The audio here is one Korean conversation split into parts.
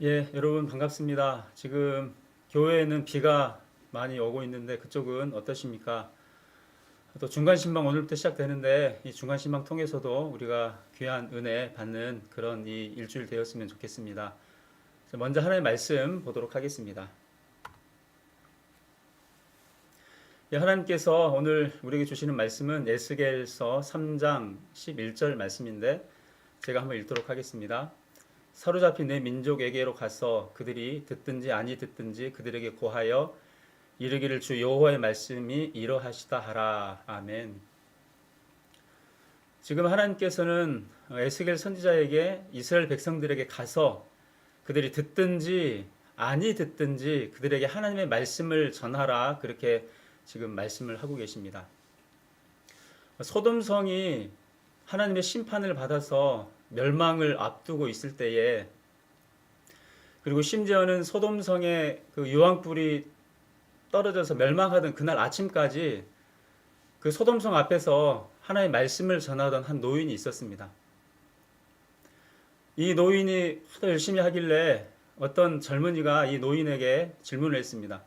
예, 여러분 반갑습니다. 지금 교회에는 비가 많이 오고 있는데 그쪽은 어떠십니까? 또 중간신방 오늘부터 시작되는데 이 중간신방 통해서도 우리가 귀한 은혜 받는 그런 이 일주일 되었으면 좋겠습니다. 먼저 하나님의 말씀 보도록 하겠습니다. 예, 하나님께서 오늘 우리에게 주시는 말씀은 에스겔서 3장 11절 말씀인데 제가 한번 읽도록 하겠습니다. 사로잡힌 내 민족에게로 가서 그들이 듣든지 아니 듣든지 그들에게 고하여 이르기를 주 여호와의 말씀이 이러하시다 하라. 아멘. 지금 하나님께서는 에스겔 선지자에게 이스라엘 백성들에게 가서 그들이 듣든지 아니 듣든지 그들에게 하나님의 말씀을 전하라. 그렇게 지금 말씀을 하고 계십니다. 소돔성이 하나님의 심판을 받아서 멸망을 앞두고 있을 때에, 그리고 심지어는 소돔성의 그 유황불이 떨어져서 멸망하던 그날 아침까지 그 소돔성 앞에서 하나님의 말씀을 전하던 한 노인이 있었습니다. 이 노인이 하도 열심히 하길래 어떤 젊은이가 이 노인에게 질문을 했습니다.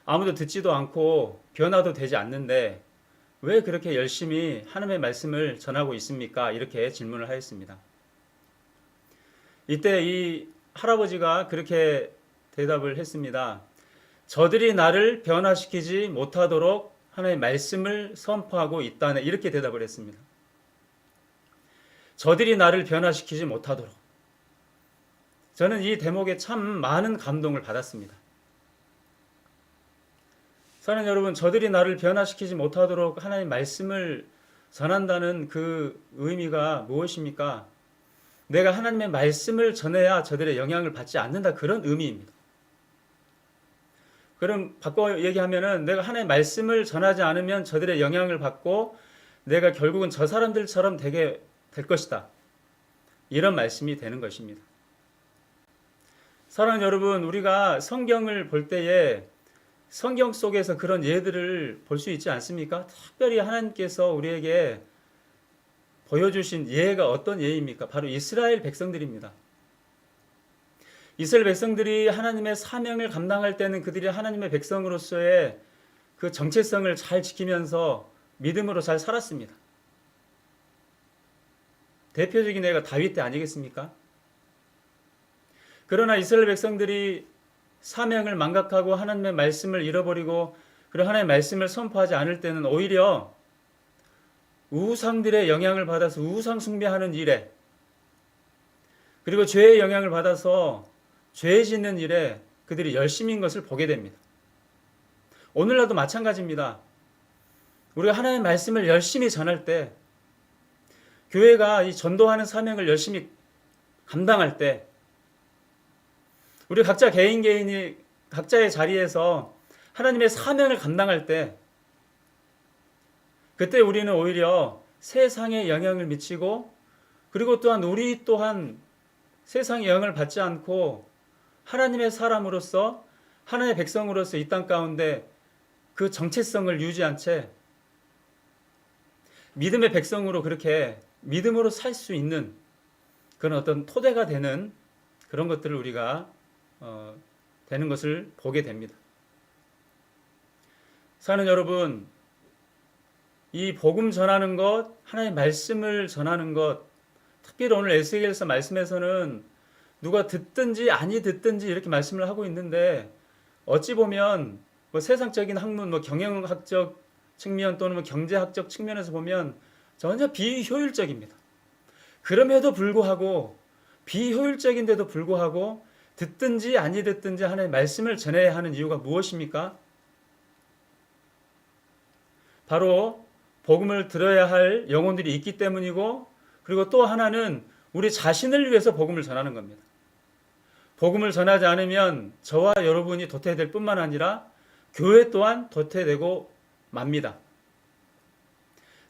아무도 듣지도 않고 변화도 되지 않는데 왜 그렇게 열심히 하나님의 말씀을 전하고 있습니까? 이렇게 질문을 하였습니다. 이때 이 할아버지가 그렇게 대답을 했습니다. 저들이 나를 변화시키지 못하도록 하나님의 말씀을 선포하고 있다네. 이렇게 대답을 했습니다. 저들이 나를 변화시키지 못하도록. 저는 이 대목에 참 많은 감동을 받았습니다. 사랑하는 여러분, 저들이 나를 변화시키지 못하도록 하나님의 말씀을 전한다는 그 의미가 무엇입니까? 내가 하나님의 말씀을 전해야 저들의 영향을 받지 않는다, 그런 의미입니다. 그럼 바꿔 얘기하면은 내가 하나님의 말씀을 전하지 않으면 저들의 영향을 받고 내가 결국은 저 사람들처럼 되게 될 것이다, 이런 말씀이 되는 것입니다. 사랑하는 여러분, 우리가 성경을 볼 때에 성경 속에서 그런 예들을 볼 수 있지 않습니까? 특별히 하나님께서 우리에게 보여주신 예가 어떤 예입니까? 바로 이스라엘 백성들입니다. 이스라엘 백성들이 하나님의 사명을 감당할 때는 그들이 하나님의 백성으로서의 그 정체성을 잘 지키면서 믿음으로 잘 살았습니다. 대표적인 예가 다윗 때 아니겠습니까? 그러나 이스라엘 백성들이 사명을 망각하고 하나님의 말씀을 잃어버리고 그리고 하나님의 말씀을 선포하지 않을 때는 오히려 우상들의 영향을 받아서 우상 숭배하는 일에, 그리고 죄의 영향을 받아서 죄 짓는 일에 그들이 열심인 것을 보게 됩니다. 오늘날도 마찬가지입니다. 우리가 하나님의 말씀을 열심히 전할 때, 교회가 이 전도하는 사명을 열심히 감당할 때, 우리 각자 개인이 각자의 자리에서 하나님의 사명을 감당할 때, 그때 우리는 오히려 세상에 영향을 미치고, 그리고 또한 우리 또한 세상의 영향을 받지 않고 하나님의 사람으로서, 하나님의 백성으로서 이 땅 가운데 그 정체성을 유지한 채 믿음의 백성으로 그렇게 믿음으로 살 수 있는 그런 어떤 토대가 되는 그런 것들을 우리가 되는 것을 보게 됩니다. 사는 여러분, 이 복음 전하는 것, 하나님의 말씀을 전하는 것, 특별히 오늘 에스겔서 말씀에서는 누가 듣든지 아니 듣든지 이렇게 말씀을 하고 있는데, 어찌 보면 뭐 세상적인 학문, 뭐 경영학적 측면 또는 뭐 경제학적 측면에서 보면 전혀 비효율적입니다. 그럼에도 불구하고, 비효율적인데도 불구하고 듣든지 아니 듣든지 하나님의 말씀을 전해야 하는 이유가 무엇입니까? 바로 복음을 들어야 할 영혼들이 있기 때문이고, 그리고 또 하나는 우리 자신을 위해서 복음을 전하는 겁니다. 복음을 전하지 않으면 저와 여러분이 도태될 뿐만 아니라 교회 또한 도태되고 맙니다.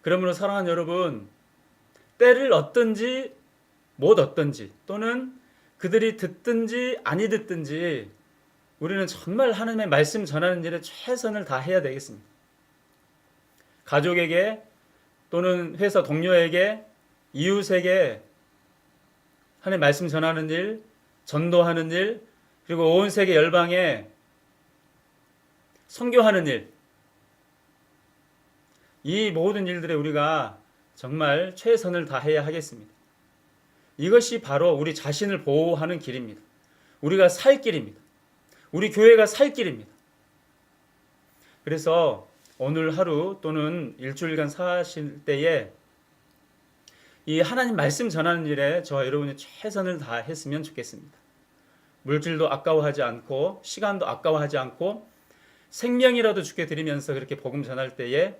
그러므로 사랑하는 여러분, 때를 얻든지 못 얻든지, 또는 그들이 듣든지 아니 듣든지 우리는 정말 하나님의 말씀 전하는 일에 최선을 다해야 되겠습니다. 가족에게 또는 회사 동료에게, 이웃에게 하나님의 말씀 전하는 일 전도하는 일, 그리고 온 세계 열방에 선교하는 일, 이 모든 일들에 우리가 정말 최선을 다해야 하겠습니다. 이것이 바로 우리 자신을 보호하는 길입니다. 우리가 살 길입니다. 우리 교회가 살 길입니다. 그래서 오늘 하루 또는 일주일간 사실 때에 이 하나님 말씀 전하는 일에 저와 여러분이 최선을 다했으면 좋겠습니다. 물질도 아까워하지 않고 시간도 아까워하지 않고 생명이라도 주께 드리면서 그렇게 복음 전할 때에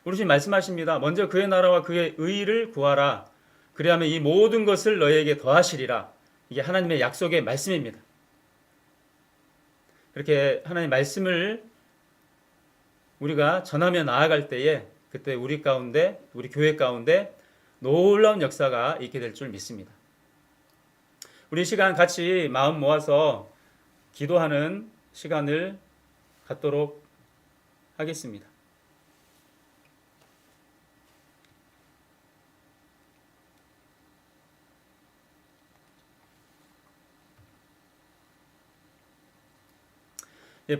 우리 주님 말씀하십니다. 먼저 그의 나라와 그의 의를 구하라. 그리하면 이 모든 것을 너희에게 더하시리라. 이게 하나님의 약속의 말씀입니다. 그렇게 하나님의 말씀을 우리가 전하며 나아갈 때에 그때 우리 가운데, 우리 교회 가운데 놀라운 역사가 있게 될 줄 믿습니다. 우리 시간 같이 마음 모아서 기도하는 시간을 갖도록 하겠습니다.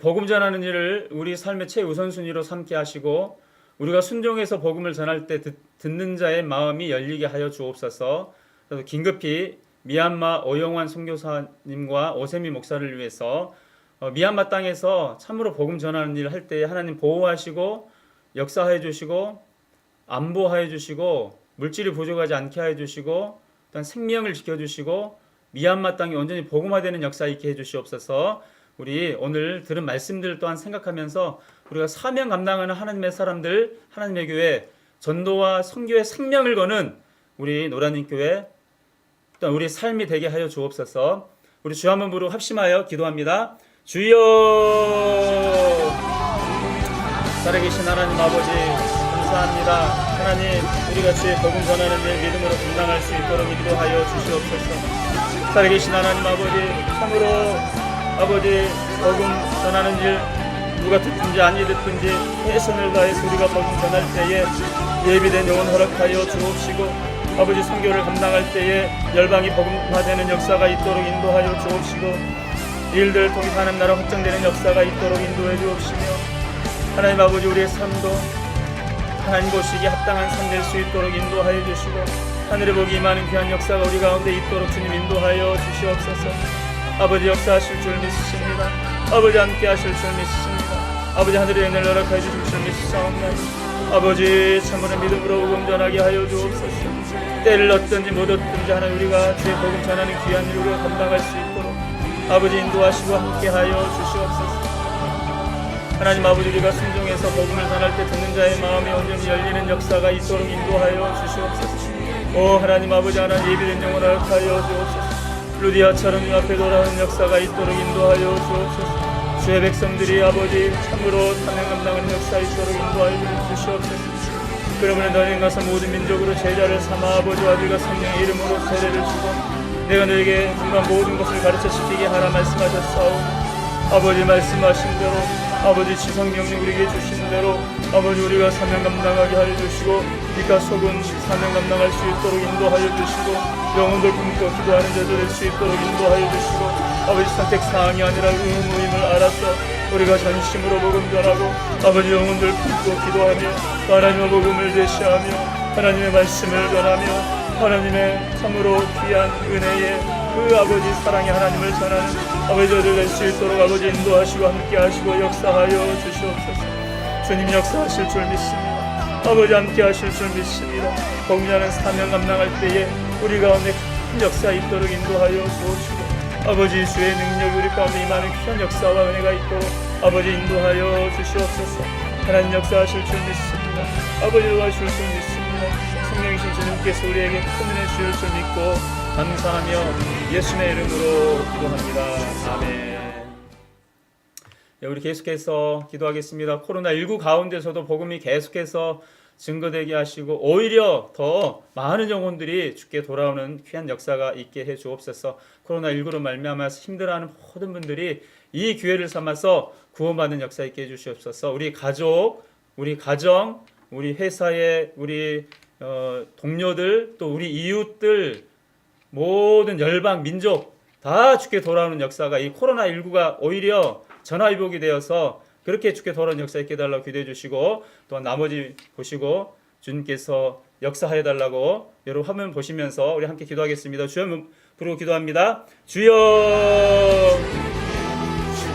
복음 전하는 일을 우리 삶의 최우선순위로 삼게 하시고 우리가 순종해서 복음을 전할 때 듣는 자의 마음이 열리게 하여 주옵소서. 긴급히 미얀마 오영환 선교사님과 오세미 목사를 위해서 미얀마 땅에서 참으로 복음 전하는 일을 할 때 하나님 보호하시고 역사해 주시고 안보해 주시고 물질이 부족하지 않게 해 주시고 또한 생명을 지켜주시고 미얀마 땅이 온전히 복음화되는 역사 있게 해 주시옵소서. 우리 오늘 들은 말씀들 또한 생각하면서 우리가 사명 감당하는 하나님의 사람들, 하나님의 교회, 전도와 선교의 생명을 거는 우리 노라님 교회, 또한 우리 삶이 되게 하여 주옵소서. 우리 주 한번 부르고 합심하여 기도합니다. 주여, 살아계신 하나님 아버지 감사합니다. 하나님, 우리가 주의 복음 전하는 일 믿음으로 감당할 수 있도록 인도하여 주시옵소서. 살아계신 하나님 아버지, 참으로 아버지 복음 전하는 일 누가 듣든지 아니 듣든지 최선을 다해서 우리가 복음 전할 때에 예비된 영혼 허락하여 주옵시고 아버지 선교를 감당할 때에 열방이 복음화되는 역사가 있도록 인도하여 주옵시고 일들을 통해 하나님 나라 확장되는 역사가 있도록 인도해 주옵시며 하나님 아버지 우리의 삶도 하나님 보시기에 합당한 삶 될 수 있도록 인도하여 주시고 하늘의 복이 임하는 귀한 역사가 우리 가운데 있도록 주님 인도하여 주시옵소서. 아버지 역사하실 줄 믿으십니다. 아버지 함께 하실 줄 믿으십니다. 아버지 하늘의 은혜를 허락하여 주실 줄 믿으시옵나이다. 아버지 참으로 믿음으로 복음 전하게 하여 주옵소서. 때를 얻든지 못 얻든지 하나님 우리가 주의 복음 전하는 귀한 일을 감당할 수 있도록 아버지 인도하시고 함께 하여 주시옵소서. 하나님 아버지 우리가 순종해서 복음을 전할 때 듣는 자의 마음이 온전히 열리는 역사가 있도록 인도하여 주시옵소서. 오 하나님 아버지 하나님 예비된 영혼을 허락하여 주옵소서. 루디아처럼 이 앞에 돌아오는 역사가 있도록 인도하여 주옵소서. 주의 백성들이 아버지 참으로 사명 감당하는 역사 있도록 인도하여 주시옵소서. 그러므로 너희는 가서 모든 민족으로 제자를 삼아 아버지와 아들과 성령의 이름으로 세례를 주고 내가 너에게 중간 모든 것을 가르쳐 지키게 하라 말씀하셨사오니 아버지 말씀하신 대로 아버지 지성명령 우리에게 주신 대로 아버지 우리가 사명 감당하게 하여 주시고 이가 속은 사명 감당할 수 있도록 인도하여 주시고 영혼들 품고 기도하는 자들 될 수 있도록 인도하여 주시고 아버지 선택사항이 아니라 의무임을 알아서 우리가 전심으로 복음 전하고 아버지 영혼들 품고 기도하며 하나님의 복음을 제시하며 하나님의 말씀을 전하며 하나님의 참으로 귀한 은혜의 그 아버지 사랑의 하나님을 전하는 아버지 저들 될 수 있도록 아버지 인도하시고 함께 하시고 역사하여 주시옵소서. 주님 역사하실 줄 믿습니다. 아버지 함께 하실 줄 믿습니다. 복음하는 사명 감당할 때에 우리 가운데 큰 역사 있도록 인도하여 주옵시고 아버지 주의 능력이 우리 가운데 임하는 큰 역사와 은혜가 있도록 아버지 인도하여 주시옵소서. 하나님 역사하실 줄 믿습니다. 아버지 도와주실 줄 믿습니다. 성령이신 주님께서 우리에게 큰 은혜 주실 줄 믿고 감사하며 예수님의 이름으로 기도합니다. 아멘. 우리 계속해서 기도하겠습니다. 코로나19 가운데서도 복음이 계속해서 증거되게 하시고 오히려 더 많은 영혼들이 주께 돌아오는 귀한 역사가 있게 해 주옵소서. 코로나19로 말미암아서 힘들어하는 모든 분들이 이 기회를 삼아서 구원받는 역사 있게 해 주시옵소서. 우리 가족, 우리 가정, 우리 회사의 우리 동료들 또 우리 이웃들 모든 열방 민족 다 주께 돌아오는 역사가 이 코로나19가 오히려 전화위복이 되어서 그렇게 주께 돌아오는 역사 있게 해달라고 기도해 주시고, 또한 나머지 보시고 주님께서 역사하여 달라고 여러분 화면 보시면서 우리 함께 기도하겠습니다. 주여 부르고 기도합니다. 주여,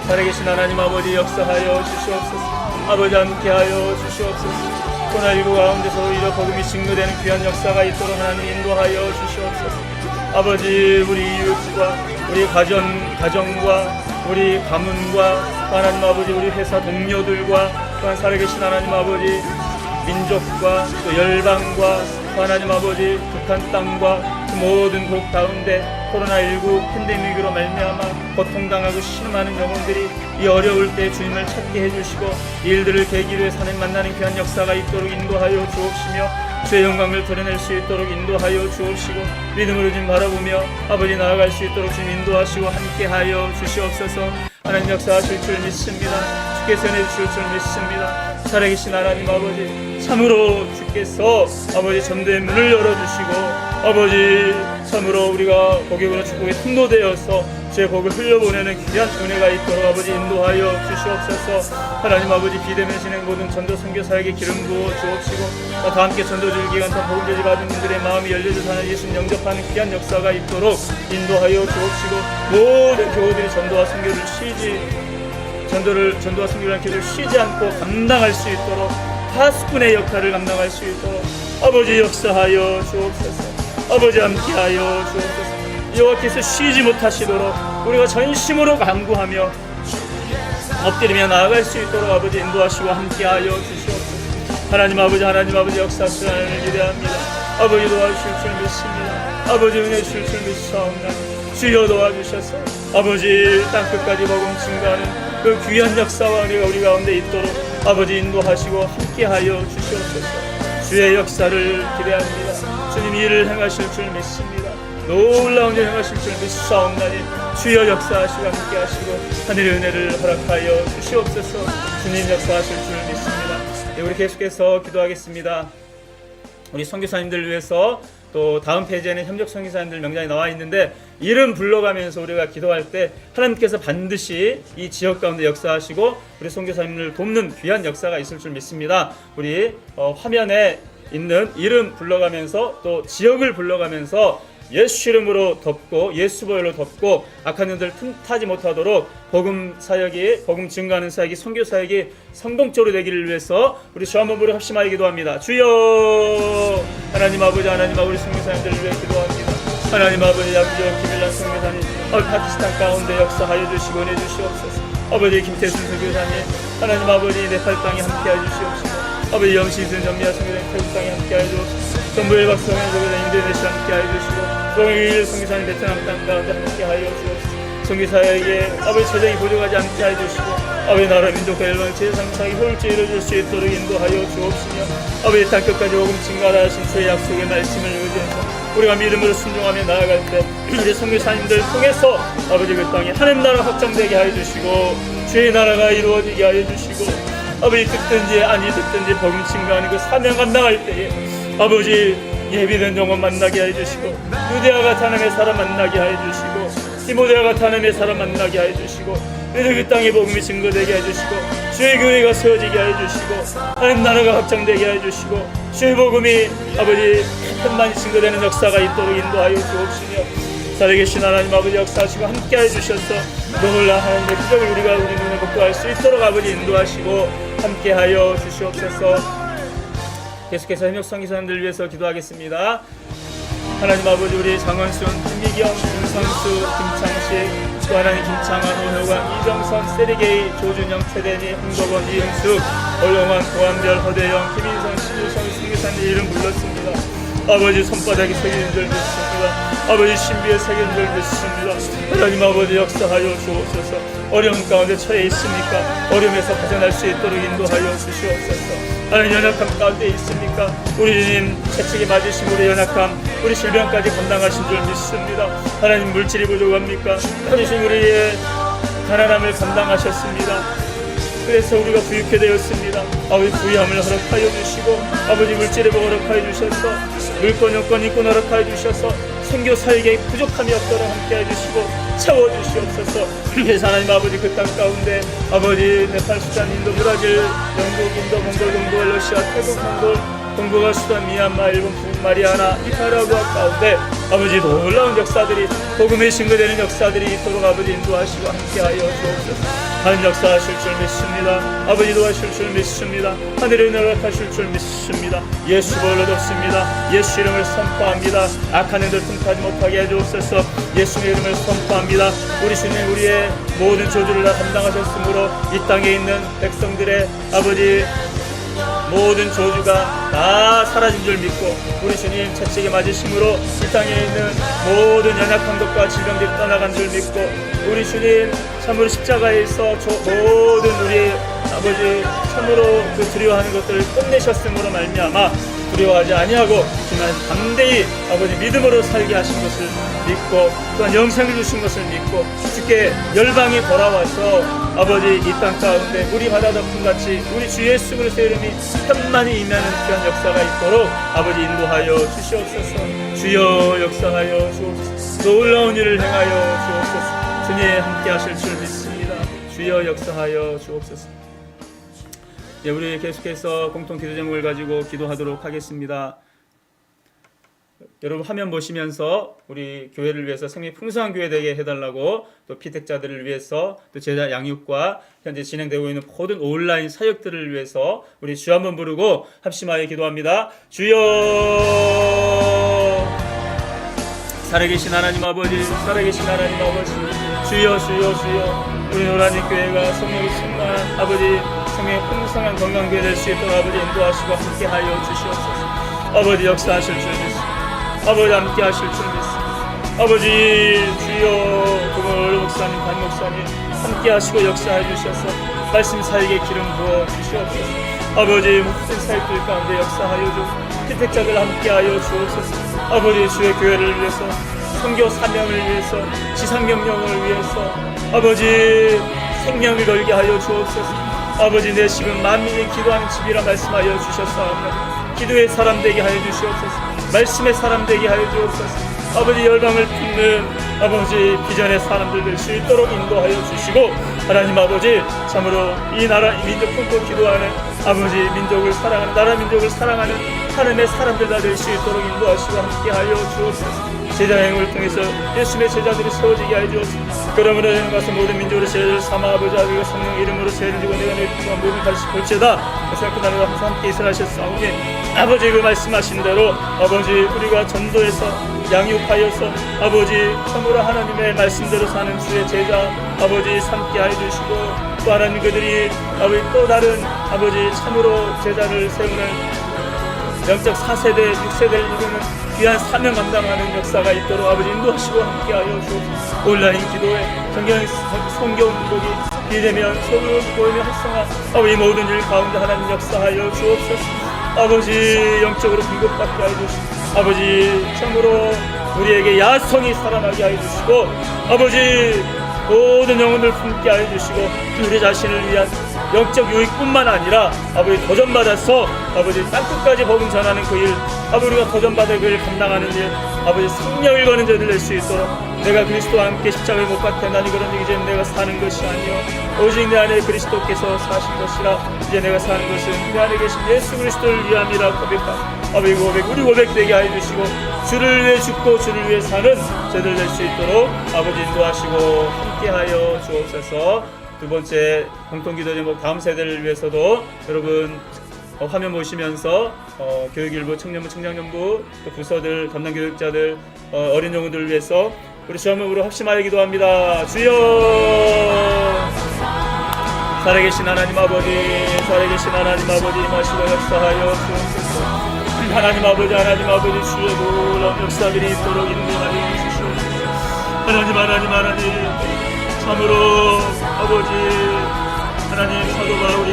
살아계신 하나님 아버지 역사하여 주시옵소서. 아버지 함께하여 주시옵소서. 코로나19 가운데서 오히려 복음이 증거되는 귀한 역사가 있도록 하나님 인도하여 주시옵소서. 아버지, 우리 이웃과 우리 가정과 우리 가문과 하나님 아버지 우리 회사 동료들과 또한 살아계신 하나님 아버지 민족과 또 열방과 하나님 아버지 북한 땅과 그 모든 곳 가운데 코로나19 팬데믹으로 말미암아 고통당하고 신음하는 영혼들이 이 어려울 때 주님을 찾게 해주시고 일들을 계기로 해서 하나님 만나는 귀한 역사가 있도록 인도하여 주옵시며, 주의 영광을 드러낼 수 있도록 인도하여 주옵시고, 믿음으로 주님 바라보며 아버지 나아갈 수 있도록 주님 인도하시고 함께하여 주시옵소서. 하나님 역사하실 줄 믿습니다. 주께서 해주실 줄 믿습니다. 살아계신 하나님 아버지, 참으로 주께서 아버지 전도의 문을 열어주시고 아버지 참으로 우리가 복음으로 축복의 통로되어서 주의 복을 흘려보내는 귀한 은혜가 있도록 아버지 인도하여 주시옵소서. 하나님 아버지 비대면 진행 모든 전도 선교사에게 기름 부어 주옵시고, 다 함께 전도줄 기간 동안 복음 제지 받은 분들의 마음이 열려져서 하나님 예수님 영접하는 귀한 역사가 있도록 인도하여 주옵시고, 모든 교우들이 전도와 선교를 전도와 선교라는 길을 쉬지 않고 감당할 수 있도록 파수꾼의 역할을 감당할 수 있도록 아버지 역사하여 주옵소서. 아버지 함께하여 주옵소서. 여호와께서 쉬지 못하시도록 우리가 전심으로 간구하며 엎드리며 나아갈 수 있도록 아버지 인도하시고 함께하여 주시옵소서. 하나님 아버지 역사하시는 하나님을 기대합니다. 아버지 도와주실 줄 믿습니다. 아버지 은혜 주실 줄 믿사옵나니 주여 도와주셔서 아버지 땅끝까지 복음 증거하는 그 귀한 역사와 은혜가 우리 가운데 있도록 아버지 인도하시고 함께하여 주시옵소서. 주의 역사를 기대합니다. 주님 일을 행하실 줄 믿습니다. 놀라운 일 행하실 줄 믿사옵나니 주여 역사하시고 함께하시고 하늘의 은혜를 허락하여 주시옵소서. 주님 역사하실 줄 믿습니다. 네, 우리 계속해서 기도하겠습니다. 우리 선교사님들 위해서 또 다음 페이지에는 협력 선교사님들 명단이 나와 있는데, 이름 불러가면서 우리가 기도할 때 하나님께서 반드시 이 지역 가운데 역사하시고 우리 선교사님을 돕는 귀한 역사가 있을 줄 믿습니다. 우리 화면에 있는 이름 불러가면서 또 지역을 불러가면서 예수 이름으로 덮고 예수 보혈로 덮고 악한 영들 틈타지 못하도록 복음 사역이, 복음 증거하는 사역이, 선교 사역이 성공적으로 되기를 위해서 우리 주 한번 부르 합심하여 기도합니다. 주여, 하나님 아버지 우리 선교사님들을 위해 기도합니다. 하나님 아버지 양지역 김일란 선교사님 파키스탄 가운데 역사하여 주시고 은혜 주시옵소서. 아버지 김태순 선교사님 하나님 아버지 네팔 땅에 함께하여 주시옵시고, 아버지 영신순 전미아 선교사님 태국 땅에 함께하여 주옵소서. 전부의 박성현 선교사님 인도네시아 함께하여 주시고, 동일 선교사님 베트남 땅 가운데 함께하여 주옵소서. 선교사에게 아버지 재정이 부족하지 않게 해주시고 아버지 나라 민족과 열방의 제상상이 효율적으로 이루어질 수 있도록 인도하여 주옵시며, 아버지 땅끝까지 복음 증거하라 하신 주의 약속의 말씀을 의지해서 우리가 믿음으로 순종하며 나아갈 때 우리 선교사님들 통해서 아버지 그 땅에 하나님 나라 확장되게 하여 주시고 주의 나라가 이루어지게 하여 주시고, 아버지 듣든지 아니 듣든지 복음 증거하는 그 사명 감당할 때에 아버지 예비된 영혼 만나게 해주시고, 유대와 같은 하나님의 사람 만나게 해주시고, 디모데와 같은 하나님의 사람 만나게 해주시고, 그 땅에 복음이 증거되게 해주시고, 주의 교회가 세워지게 해주시고, 하나님 나라가 확장되게 해주시고, 주의 복음이 아버지 천만이 증거되는 역사가 있도록 인도하여 주옵시며, 살아계신 하나님 아버지 역사하시고 함께 해주셔서 놀라운 하나님의 기적을 우리 눈에 목도할 수 있도록 아버지 인도하시고 함께 하여 주시옵소서. 계속해서 협력 선교사님들 위해서 기도하겠습니다. 하나님 아버지 우리 장원순, 김미경, 김성수, 김창식, 또 하나님 김창환, 오효광, 이정선, 세리게이, 조준영, 최대니, 홍도건, 이응숙, 얼영환, 고한별, 허대영, 김인성, 신유성 선교사님 이름 불렀습니다. 아버지 손바닥에 새겨진 줄 믿습니다. 아버지 신비에 새겨진 줄 믿습니다. 하나님 아버지 역사하여 주옵소서. 어려움 가운데 처해 있습니까? 어려움에서 벗어날 수 있도록 인도하여 주시옵소서. 하나님 연약함 가운데 있습니까? 우리 주님 채찍에 맞으신 우리 연약함, 우리 질병까지 감당하신 줄 믿습니다. 하나님 물질이 부족합니까? 하나님 우리의 가난함을 감당하셨습니다. 그래서 우리가 부유케 되었습니다. 아버지 부유함을 허락하여 주시고, 아버지 물질의 복 허락하여 주셔서 물권 여권 인권 허락하여 주셔서 선교 살기에 부족함이 없도록 함께 해주시고 채워주시옵소서. 그래서 하나님 아버지 그 땅 가운데 아버지 네팔, 수단, 인도, 브라질, 영국, 인도, 몽골, 동부, 러시아, 태국, 몽골, 동북아, 수단, 미얀마, 일본, 북마리아나, 니카라구아 가운데 아버지 놀라운 역사들이 복음이 증거되는 역사들이 있도록 아버지 인도하시고 함께하여 주옵소서. 하나님 역사하실 줄 믿습니다. 아버지 도와주실 줄 믿습니다. 하늘의 은혜를 하실 줄 믿습니다. 예수 볼로 돕습니다. 예수 이름을 선포합니다. 악한 애들 틈타지 못하게 해주옵소서. 예수의 이름을 선포합니다. 우리 주님 우리의 모든 저주를 다 감당하셨으므로 이 땅에 있는 백성들의 아버지 모든 저주가 다 사라진 줄 믿고 우리 주님 채찍에 맞으심으로 이 땅에 있는 모든 연약한 것과 질병들이 떠나간 줄 믿고 우리 주님 참으로 십자가에서 모든 우리 아버지 참으로 그 두려워하는 것들을 끝내셨음으로 말미암아 두려워하지 아니하고 그만 담대히 아버지 믿음으로 살게 하신 것을 믿고 또한 영생을 주신 것을 믿고 주께 열방이 돌아와서 아버지 이 땅 가운데 우리 바다 덮음같이 우리 주 예수 그리스도의 이름이 편만히 임하는 귀한 역사가 있도록 아버지 인도하여 주시옵소서. 주여 역사하여 주옵소서. 놀라운 일을 행하여 주옵소서. 주님 함께 하실 줄 믿습니다. 주여 역사하여 주옵소서. 예, 우리 계속해서 공통 기도 제목을 가지고 기도하도록 하겠습니다. 여러분 화면 보시면서 우리 교회를 위해서 생命풍성한 교회 되게 해달라고 또 피택자들을 위해서 또 제자 양육과 현재 진행되고 있는 모든 온라인 사역들을 위해서 우리 주 한번 부르고 합심하여 기도합니다. 주여 살아계신 하나님 아버지, 살아계신 하나님 아버지, 주여 주여 주여 우리 노란이 교회가 성령이 충만한 아버지 생명의 풍성한 건강교회 될 수 있도록 아버지 인도하시고 함께하여 주시옵소서. 아버지 역사하실 줄 믿습니다. 아버지 함께 하실 줄 믿습니다. 아버지 주여 동월 목사님, 반 목사님 함께 하시고 역사해 주셔서 말씀 사역에 기름 부어 주시옵소서. 아버지 모든 사역들 가운데 역사하여 주 피택자들 함께 하여 주옵소서. 아버지 주의 교회를 위해서 선교 사명을 위해서 지상명령을 위해서 아버지 생명을 걸게 하여 주옵소서. 아버지 내 집은 만민이 기도하는 집이라 말씀하여 주셨사옵나니 기도의 사람 되게 하여 주시옵소서. 말씀의 사람 되게 하여 주옵소서. 아버지 열방을 품는 아버지 비전의 사람들 될 수 있도록 인도하여 주시고 하나님 아버지 참으로 이 나라 이 민족 품고 기도하는 아버지 민족을 사랑하는 나라 민족을 사랑하는 하나님의 사람들 다 될 수 있도록 인도하시고 함께하여 주옵소서. 제자 행을 통해서 예수님의 제자들이 세워지게 하여 주옵소서. 그러므로 저는 가서 모든 민족으로 제자를 삼아 아버지 아들과 성령 이름으로 세를 지고 내가 너희 구원 모든 다시 볼지다. 그래서 그날과 항상 함께 있으라 하셨사오니 아버지 그 말씀하신 대로 아버지 우리가 전도해서 양육하여서 아버지 참으로 하나님의 말씀대로 사는 주의 제자 아버지 삼게 하여 주시고 또 하나님 그들이 아버지 또 다른 아버지 참으로 제자를 세우는 영적 4세대 6세대를 이루는 귀한 사명 감당하는 역사가 있도록 아버지 인도하시고 함께하여 주옵소서. 온라인 기도회 성경 운동이 비대면 소금 보이며 활성화 아버지 모든 일 가운데 하나님 역사하여 주옵소서. 아버지 영적으로 공급받게 하여 주시고 아버지 참으로 우리에게 야성이 살아나게 하여 주시고 아버지 모든 영혼을 품게 하여 주시고 우리 자신을 위한 영적 유익뿐만 아니라 아버지 도전받아서 아버지 땅끝까지 복음 전하는 그 일 아버지 우리가 도전받을 그 일 감당하는 일 아버지 생명을 거는 자들 될 수 있도록 내가 그리스도와 함께 십자가에 못 박혀 나니 그런 이제 내가 사는 것이 아니요 오직 내 안에 그리스도께서 사신 것이라 이제 내가 사는 것은 내 안에 계신 예수 그리스도를 위함이라 고백하고 아버지 우리 고백되게 하여 주시고 주를 위해 죽고 주를 위해 사는 저들 될 수 있도록 아버지 인도하시고 함께하여 주옵소서. 두 번째 공통기도 제목 다음 세대를 위해서도 여러분 화면 보시면서 교육일부, 청년부, 청장년부 또 부서들, 담당 교육자들, 어린 영혼들을 위해서 우리 주 한번 합심하여 기도합니다. 주여 살아계신 하나님 아버지, 살아계신 하나님 아버지 임하시고 역사하여 주옵소서. 하나님 아버지, 하나님 아버지 주의 놀라운 역사들이 있도록 인도하여 주시옵소서. 하나님 참으로 아버지 하나님 사도 바울이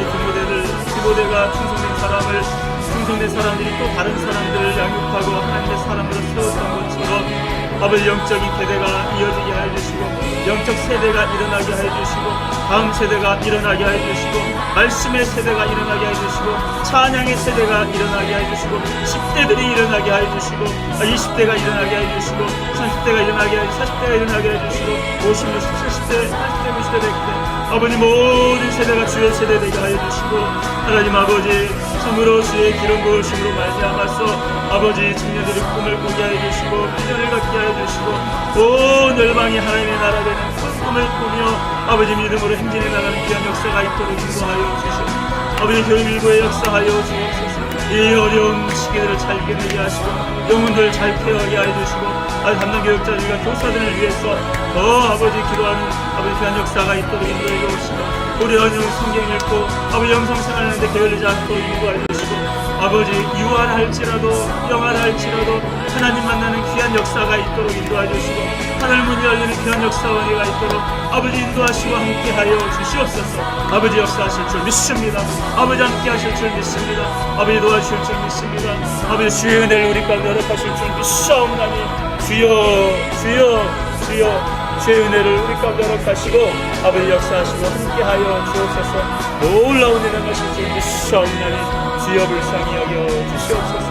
디모데가 충성된 사람들이 또 다른 사람들을 양육하고 하나님의 사람으로 세웠던 것처럼 아버지 영적인 세대가 이어지게 하여 주시고 영적 세대가 일어나게 하여 주시고 다음 세대가 일어나게 하여 주시고 말씀의 세대가 일어나게 하여 주시고 찬양의 세대가 일어나게 하여 주시고 10대들이 일어나게 하여 주시고 20대가 일어나게 하여 주시고 30대가 일어나게 하여 주시고 40대가 일어나게 하여 주시고 50, 60, 70대, 80대, 90대, 100대 아버지 모든 세대가 주의 세대 되게 하여 주시고 하나님 아버지 참으로 주의 기름 부으심으로 말미암아서 아버지 청년들의 꿈을 꾸게 하여 주시고 비전을 갖게 하여 주시고 온 열방이 하나님의 나라 되는 큰 꿈을 꾸며 아버지 믿음으로 행진해 나가는 귀한 역사가 있도록 인도하여 주시고 아버지 교회밀고에 역사하여 주옵소서. 이 어려운 시기들을 잘 이겨내게 하시고 영혼들 잘 케어하게 하여 주시고 담당 교육자들과 교사들을 위해서 더 아버지 기도하는 아버지 귀한 역사가 있도록 인도해 주시고 우리 어느 성경 읽고 아버지 영성 생활하는데 게을리지 않도록 인도하여 주시고 아버지 유한할지라도 영한할지라도 하나님 만나는 귀한 역사가 있도록 인도하여 주시고 하늘 문이 열리는 귀한 역사원이가 있도록 아버지 인도하시고 함께하여 주시옵소서. 아버지 역사하실 줄 믿습니다. 아버지 함께하실 줄 믿습니다. 아버지 도와주실 줄 믿습니다. 아버지 주의 은혜를 우리 가운데 허락하실 줄 믿사옵나니 주여 주여 주여 주의 은혜를 우리 가운데 허락하시고 아버지 역사하시고 함께하여 주옵소서. 놀라운 은혜를 하실 줄 믿사옵나니 주여 불쌍히 여겨 주시옵소서.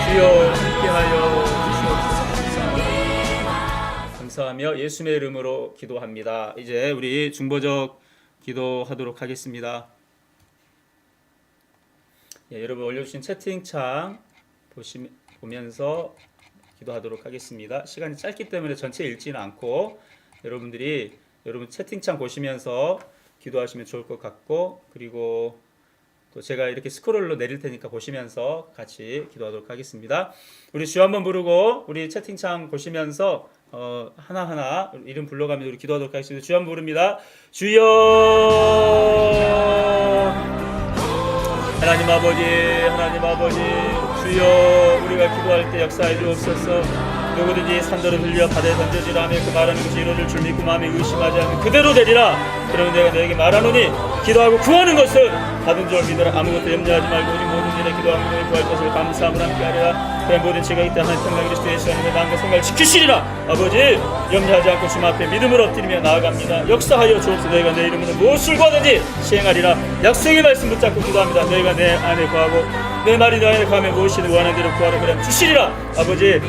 주여 함께하여 주시옵소서. 감사하며 예수님의 이름으로 기도합니다. 이제 우리 중보적 기도하도록 하겠습니다. 여러분 올려주신 채팅창 보면서 기도하도록 하겠습니다. 시간이 짧기 때문에 전체 읽지는 않고 여러분들이 여러분 채팅창 보시면서 기도하시면 좋을 것 같고 그리고 또 제가 이렇게 스크롤로 내릴 테니까 보시면서 같이 기도하도록 하겠습니다. 우리 주여 한번 부르고 우리 채팅창 보시면서 하나하나 이름 불러가면서 우리 기도하도록 하겠습니다. 주여 한번 부릅니다. 주여 하나님 아버지 주여 우리가 기도할 때 역사해 주옵소서. 누구든지 산더러 들려 바다에 던져지라 하며 그 말하는 것이 이루어질 줄 믿고 마음에 의심하지 않으면 그대로 되리라. 그러면 내가 너에게 말하노니 기도하고 구하는 것을 받은 줄 믿으라. 아무것도 염려하지 말고 오직 모든 일에 기도하며 너희 구할 것을 감사함을 함께 하리라. 그런 모든 죄가 있다 하나님 평강 그리스도 예수 안에서 마음과 생각을 지키시리라. 아버지 염려하지 않고 주님 앞에 믿음을 엎드리며 나아갑니다. 역사하여 주옵소서. 너희가 내 이름으로 무엇을 구하든지 시행하리라. 약속의 말씀 붙잡고 기도합니다. 너희가 내 안에 구하고 내 말이 너 안에 구하면 무엇이든 원하는 대로 구하라 그러면 주시리라. 아버지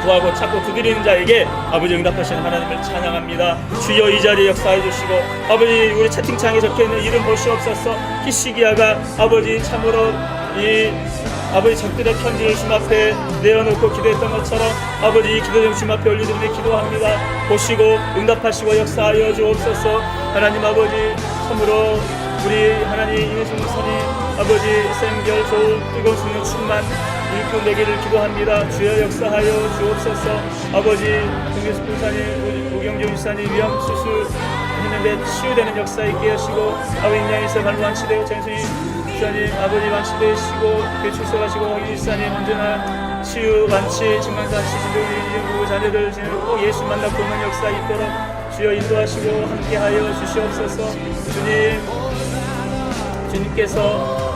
구하고 찾고 두드리는 자에게 아버지 응답하시는 하나님을 찬양합니다. 주여 이 자리에 역사해 주시고 아버지 우리 채팅창에 적혀있는 이름 보시옵소서. 히시기야가 아버지 참으로 이 아버지 적들의 편지를 주님 앞에 내어놓고 기도했던 것처럼 아버지 이 기도를 주님 앞에 올리드리며 기도합니다. 보시고 응답하시고 역사하여 주옵소서. 하나님 아버지 참으로 우리 하나님 임혜중 목사님 아버지 생결 좋은 뜨거운 성령 충만 일꾼 되기를 기도합니다. 주여 역사하여 주옵소서. 아버지 동교수 군사님 우경정 유사님 위암 수술 했는데 치유되는 역사 있게 하시고 아버지 인양에서 발로 완치되고 장순이 유사님 아버지 완치되시고 배출소하시고 황희 유사님 언제나 치유 완치 증강산치 진동이 자녀들 꼭 예수 만나 보는 역사 있도록 주여 인도하시고 함께하여 주시옵소서. 주님께서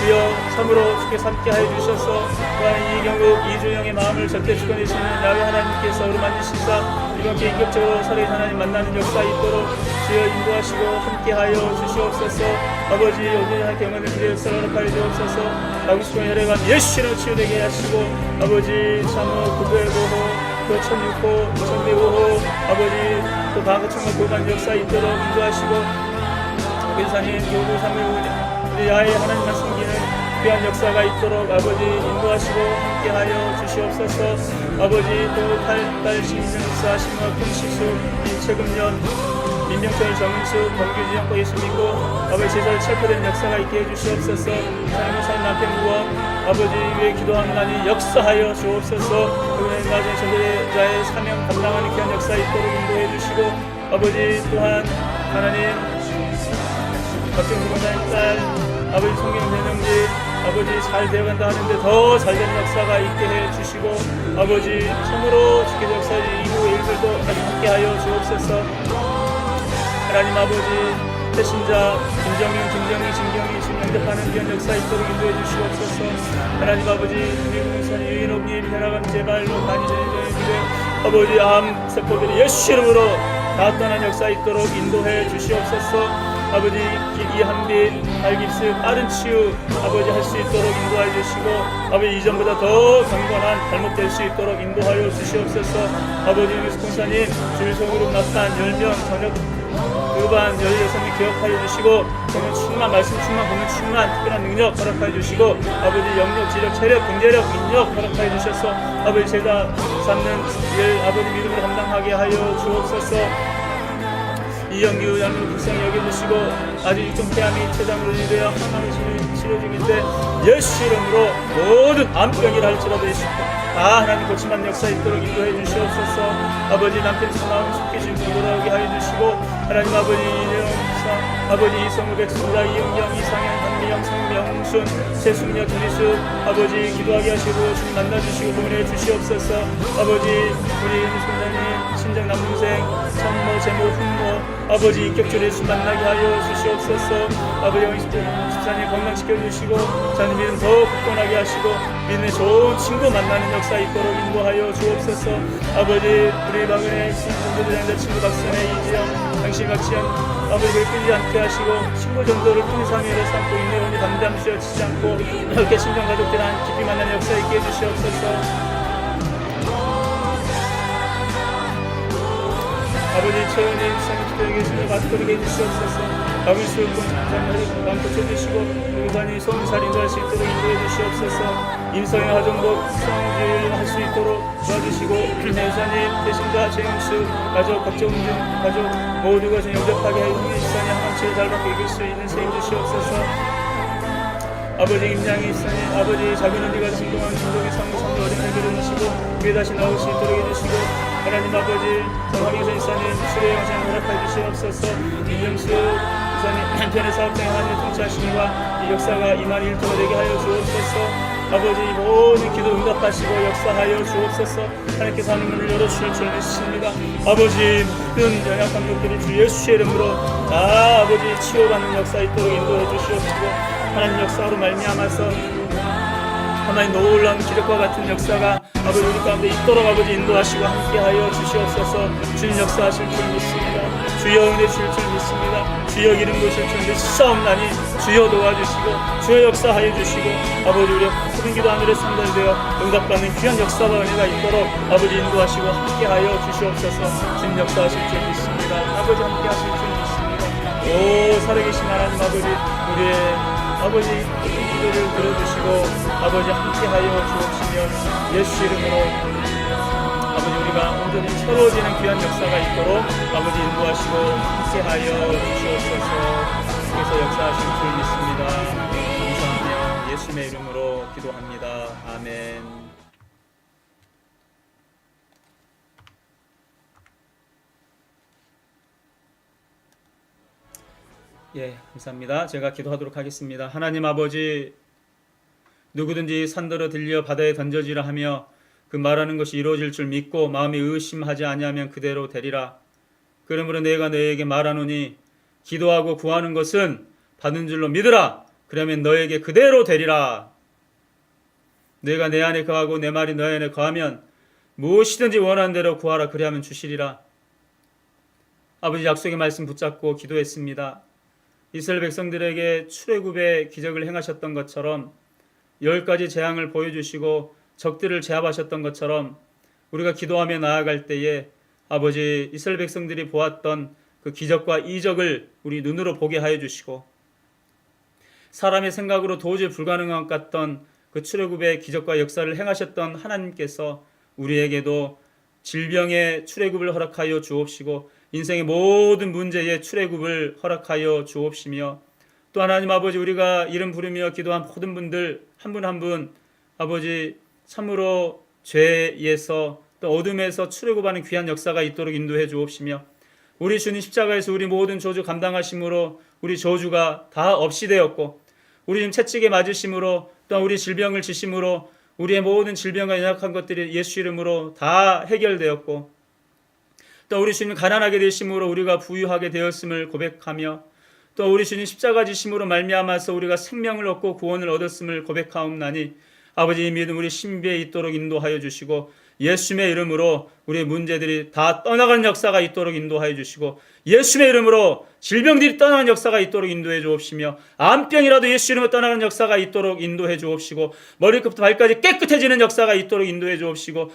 주여 참으로 주께서 함께하여 주셔서 또한 이경국 이준영의 마음을 절대 주권해주시는 야훼 하나님께서 어루만지시사 이번 기회 인격적으로 살아계신 하나님 만나는 역사 있도록 주여 인도하시고 함께하여 주시옵소서. 아버지 오늘 경험을 기대 역사를 허락하여 주옵소서. 마구스권 혈액암 예수로 치유되게 하시고 아버지 참으로 구부의 보호 또 1006호 1105호 아버지 또 방어청과 교관 역사 있도록 인도하시고 교사님 교구 315 야훼 하나님만 섬기는 귀한 역사가 있도록 아버지 인도하시고 함께하여 주시옵소서. 아버지 또 8달 신명사 신화 큰시수 이채금년 민병철 정은수 범규지영과 예수 믿고 아버지 제사를 체포된 역사가 있게 해주시옵소서. 사랑하는 산 남편 구원 아버지 위에 기도하노니 역사하여 주옵소서. 그분의 나중에 저자의 사명 감당하는 귀한 역사 있도록 인도해 주시고 아버지 또한 하나님 박정수 권사님 딸 아버지 성경대명지 아버지 잘 되어간다 하는데 더 잘되는 역사가 있게 해주시고 아버지 참으로 주께서 역사의 이후 일들도 함께하여 주옵소서. 하나님 아버지 배신자 김정윤, 김정희, 진경이 지금 영접하는 귀한 역사 있도록 인도해 주시옵소서. 하나님 아버지 미국 목사님 유인옥님 혈압암 제발로 간이전이전에 아버지 암 세포들이 예수 이름으로 다 떠난 역사 있도록 인도해 주시옵소서. 아버지 이한빈 발깁스 빠른 치유 아버지 할 수 있도록 인도하여 주시고 아버지 이전보다 더 강건한 발목될 수 있도록 인도하여 주시옵소서. 아버지 유스콘사님 주일성으로 나타난 10명 저녁 그반 16명 기억하여 주시고 공연 충만 말씀 충만 공연 충만 특별한 능력 허락하여 주시고 아버지 영역 지력 체력 경제력 인력 허락하여 주셔서 아버지 제가 삼는 일 아버지 믿음으로 감당하게 하여 주옵소서. 이영규 양육 불쌍히 여겨주시고 아직 육종 폐암이 췌장으로 인되어 항암을 치료 중인데 예수 이름으로 모든 암병이라 할지라도 다 하나님 고침한 역사 있도록 인도해 주시옵소서. 아버지 남편 마음 속히 주고 돌아오게 하여 주시고 하나님 아버지 이영사 아버지 이성우 백수라 이영경 이상현 한미영 성명순 최승력 김리수 아버지 기도하게 하시고 주님 만나주시고 보내 주시옵소서. 아버지 우리 선생님 친정 남동생 성모 제모 훈모 아버지 인격적으로 예수 만나게 하여 주시옵소서. 아버지 영희 집사님 건강시켜주시고 자녀 믿음 더 굳건하게 하시고 믿음의 좋은 친구 만나는 역사 있도록 인도하여 주옵소서. 아버지 우리 박은혜 신부들 친구 박선혜 이지영 당신 박지영 아버지 끊이지 않게 하시고 친구 전도를 풍성하게 삼고 있는 우리 담담 쉬어지지 않고 이렇게 신정 가족들한 깊이 만나는 역사 있게 해주시옵소서. 아버지 최은희 사무실에 계시는 받도록 해주시옵소서. 박은수 공장장을 마음껏 해주시고 의관이 소문살 인도할 수 있도록 인도해 주시옵소서. 임성의 하정복 성주일 할 수 있도록 도와주시고 내사님 대신자 최영수 가족 박정중 가족 모두가 영접하게 하여 우리 집사님 항암치를 잘 받고 이길 수 있는 세임 주시옵소서. 아버지 임양이 있으니 아버지 작은 언니가 성공한 중동의 상무 어린이를 기르시고 그에 다시 나올 수 있도록 해주시고 하나님 아버지 정황에서 이사님 수레 영상 허락해 주시옵소서. 임영수 이사님 한편의 사업장에 하나님의 통치하심과 이 역사가 이만 일터가 되게 하여 주옵소서. 아버지 모든 기도 응답하시고 역사하여 주옵소서. 하나님께서 하는 문을 열어주실 줄 믿습니다. 아버지 모든 연약한 것들을 주 예수의 이름으로 다 아버지 치유받는 역사 있도록 인도해 주시옵시고 하나님 역사로 말미암아서 하나님 놀라운 기적과 같은 역사가 아버지 우리 가운데 있도록 아버지 인도하시고 함께하여 주시옵소서. 주님 역사하실 줄 믿습니다. 주여 은혜 주실 줄 믿습니다. 주여 기름 부으실 줄 믿사옵나니 주여 도와주시고 주여 역사하여 주시고 아버지 우리 모든 기도 하늘에 선달되어 응답받는 귀한 역사와 은혜가 있도록 아버지 인도하시고 함께하여 주시옵소서. 주님 역사하실 줄 믿습니다. 아버지 함께하실 줄 믿습니다. 오 살아계신 하나님 아버지 우리의 아버지 기도를 들어주시고 아버지 함께하여 주옵시며 예수 이름으로 아버지 우리가 온전히 새로워지는 귀한 역사가 있도록 아버지 인도하시고 함께하여 주시옵소서. 그래서 역사하실 줄 믿습니다. 감사하며 예수님의 이름으로 기도합니다. 아멘. 예, 감사합니다. 제가 기도하도록 하겠습니다. 하나님 아버지, 누구든지 산더러 들려 바다에 던져지라 하며 그 말하는 것이 이루어질 줄 믿고 마음이 의심하지 아니하면 그대로 되리라. 그러므로 내가 너에게 말하노니 기도하고 구하는 것은 받은 줄로 믿으라. 그러면 너에게 그대로 되리라. 내가 내 안에 거하고 내 말이 너희 안에 거하면 무엇이든지 원하는 대로 구하라. 그리하면 주시리라. 아버지 약속의 말씀 붙잡고 기도했습니다. 이스라엘 백성들에게 출애굽의 기적을 행하셨던 것처럼 10가지 재앙을 보여주시고 적들을 제압하셨던 것처럼 우리가 기도하며 나아갈 때에 아버지 이스라엘 백성들이 보았던 그 기적과 이적을 우리 눈으로 보게 하여 주시고 사람의 생각으로 도저히 불가능한 것 같던 그 출애굽의 기적과 역사를 행하셨던 하나님께서 우리에게도 질병의 출애굽을 허락하여 주옵시고 인생의 모든 문제의 출애굽을 허락하여 주옵시며 또 하나님 아버지 우리가 이름 부르며 기도한 모든 분들 한 분 한 분 아버지 참으로 죄에서 또 어둠에서 출애굽하는 귀한 역사가 있도록 인도해 주옵시며 우리 주님 십자가에서 우리 모든 저주 감당하심으로 우리 저주가 다 없이 되었고 우리 주님 채찍에 맞으심으로 또 우리 질병을 지심으로 우리의 모든 질병과 연약한 것들이 예수 이름으로 다 해결되었고 또 우리 주님 가난하게 되심으로 우리가 부유하게 되었음을 고백하며 또 우리 주님 십자가 지심으로 말미암아서 우리가 생명을 얻고 구원을 얻었음을 고백하옵나니 아버지 이 믿음 우리 신비에 있도록 인도하여 주시고 예수님의 이름으로 우리의 문제들이 다 떠나가는 역사가 있도록 인도하여 주시고, 예수님의 이름으로 질병들이 떠나는 역사가 있도록 인도해 주옵시며, 암병이라도 예수 이름으로 떠나는 역사가 있도록 인도해 주옵시고, 머리끝부터 발까지 깨끗해지는 역사가 있도록 인도해 주옵시고,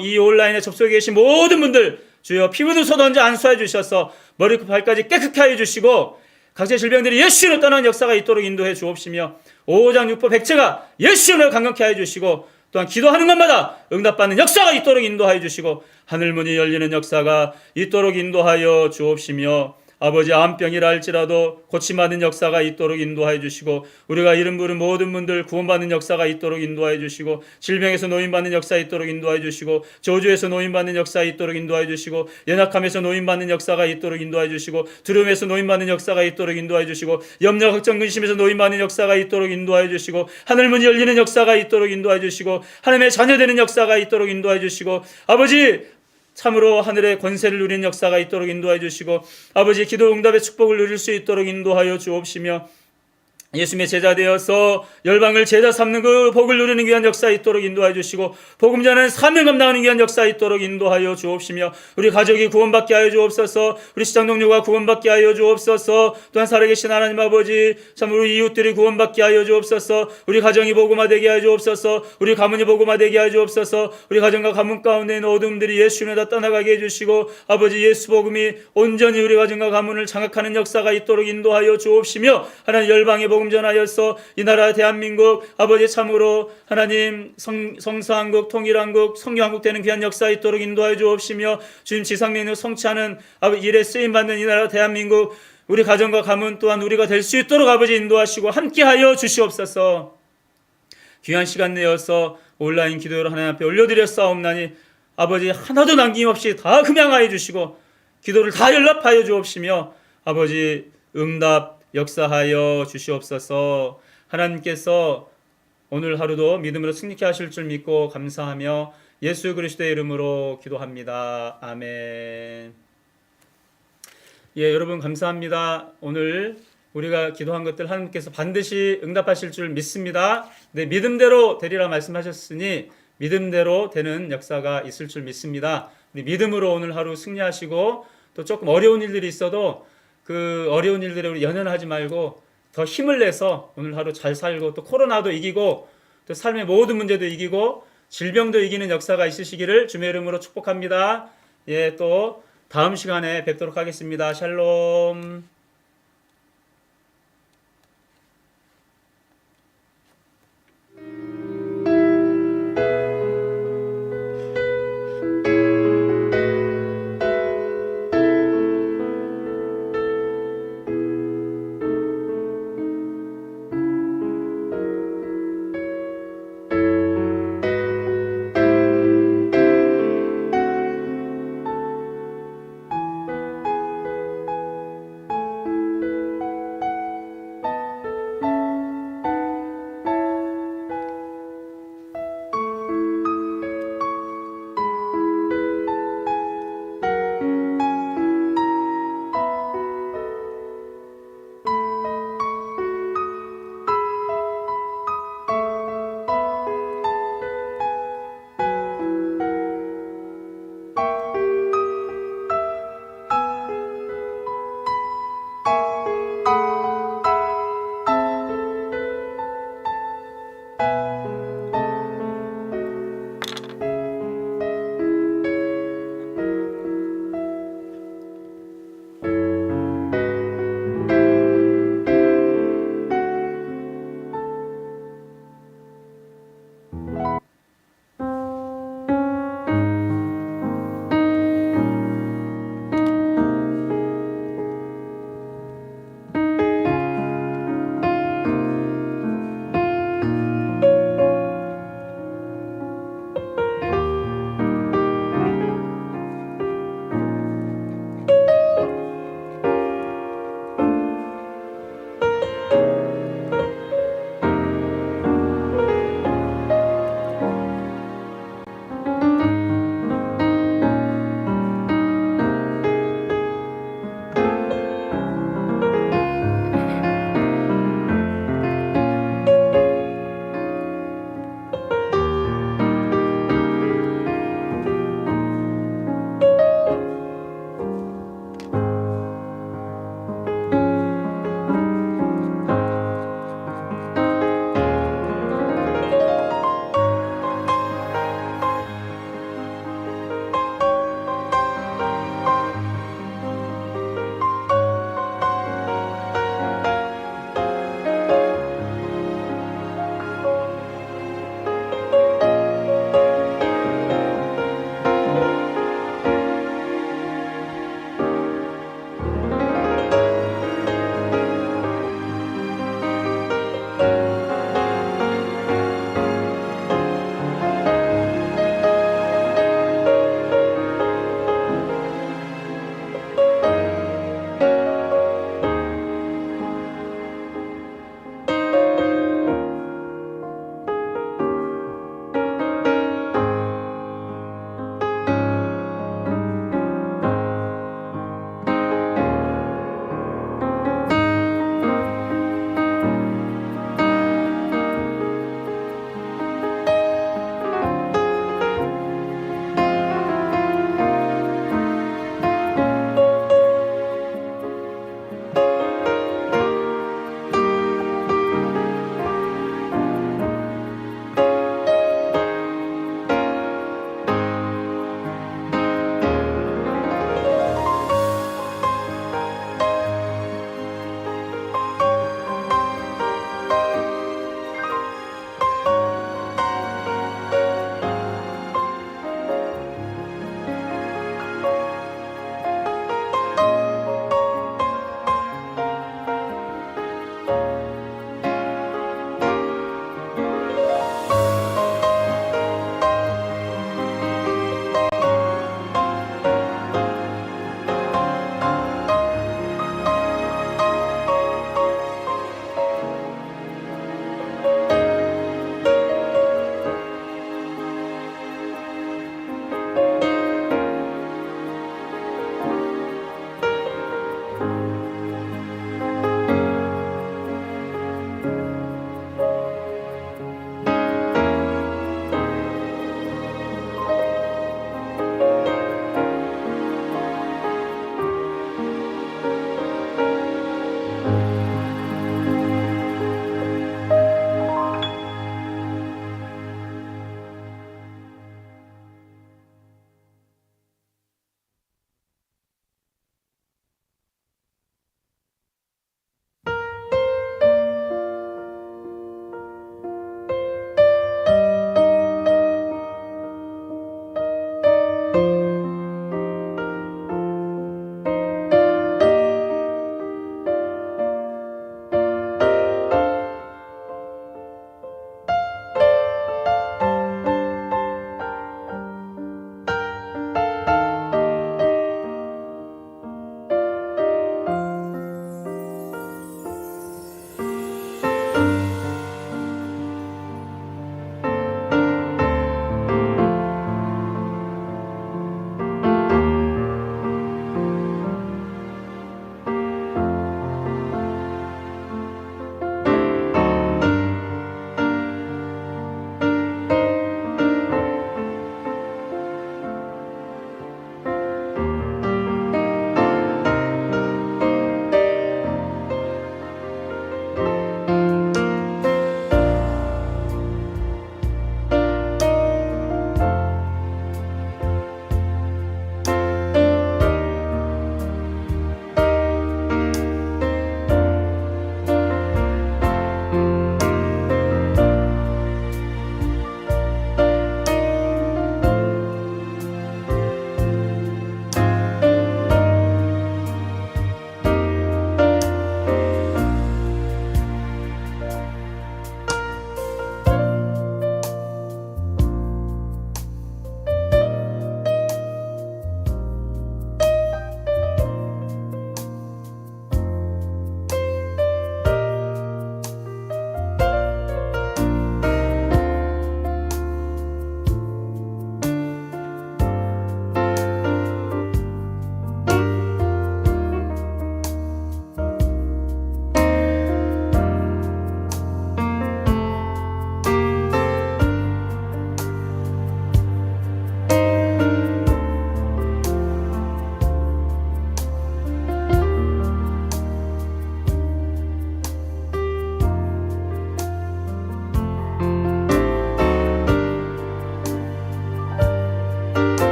이 온라인에 접속해 계신 모든 분들 주여 피 묻은 손 얹어 안수해 주셔서 머리끝 발까지 깨끗게 하여 주시고, 각종 질병들이 예수 이름으로 떠나는 역사가 있도록 인도해 주옵시며, 오장 육법 백체가 예수 이름으로 강건케 하여 주시고, 또한 기도하는 것마다 응답받는 역사가 있도록 인도하여 주시고, 하늘문이 열리는 역사가 있도록 인도하여 주옵시며, 아버지 암병이라 할지라도 고침받는 역사가 있도록 인도하여 주시고, 우리가 이름 부른 모든 분들 구원받는 역사가 있도록 인도하여 주시고, 질병에서 노인받는 역사 있도록 인도하여 주시고, 저주에서 노인받는 역사 있도록 인도하여 주시고, 연약함에서 노인받는 역사가 있도록 인도하여 주시고, 두려움에서 노인받는 역사가 있도록 인도하여 주시고, 염려 걱정 근심에서 노인받는 역사가 있도록 인도하여 주시고, 하늘문이 열리는 역사가 있도록 인도하여 주시고, 하나님의 자녀되는 역사가 있도록 인도하여 주시고, 아버지 참으로 하늘의 권세를 누리는 역사가 있도록 인도하여 주시고, 아버지 기도 응답의 축복을 누릴 수 있도록 인도하여 주옵시며, 예수님의 제자 되어서 열방을 제자 삼는 그 복을 누리는 귀한 역사 있도록 인도하여 주시고, 복음 전하는 사명 감당하는 귀한 역사 있도록 인도하여 주옵시며, 우리 가족이 구원받게 하여 주옵소서, 우리 시장 동료가 구원받게 하여 주옵소서, 또한 살아계신 하나님 아버지 참 우리 이웃들이 구원받게 하여 주옵소서, 우리 가정이 복음화되게 하여 주옵소서, 우리 가문이 복음화되게 하여 주옵소서, 우리 가정과 가문 가운데 있는 어둠들이 예수님에 다 떠나가게 해주시고, 아버지 예수 복음이 온전히 우리 가정과 가문을 장악하는 역사가 있도록 인도하여 주옵시며, 하나님 열방의 복음 전하여서 이 나라 대한민국 아버지 참으로 하나님 성서한국 통일한국 성교한국 되는 귀한 역사 있도록 인도하여 주옵시며, 주님 지상명령 성취하는 아버지 일에 쓰임받는 이 나라 대한민국 우리 가정과 가문 또한 우리가 될 수 있도록 아버지 인도하시고 함께하여 주시옵소서. 귀한 시간 내어서 온라인 기도를 하나님 앞에 올려드렸사옵나니 아버지 하나도 남김없이 다 금양하여 주시고, 기도를 다 연락하여 주옵시며, 아버지 응답 역사하여 주시옵소서. 하나님께서 오늘 하루도 믿음으로 승리케 하실 줄 믿고 감사하며 예수 그리스도의 이름으로 기도합니다. 아멘. 예, 여러분 감사합니다. 오늘 우리가 기도한 것들 하나님께서 반드시 응답하실 줄 믿습니다. 네, 믿음대로 되리라 말씀하셨으니 믿음대로 되는 역사가 있을 줄 믿습니다. 우리 믿음으로 오늘 하루 승리하시고, 또 조금 어려운 일들이 있어도 그 어려운 일들에 우리 연연하지 말고 더 힘을 내서 오늘 하루 잘 살고, 또 코로나도 이기고, 또 삶의 모든 문제도 이기고, 질병도 이기는 역사가 있으시기를 주님의 이름으로 축복합니다. 예, 또 다음 시간에 뵙도록 하겠습니다. 샬롬.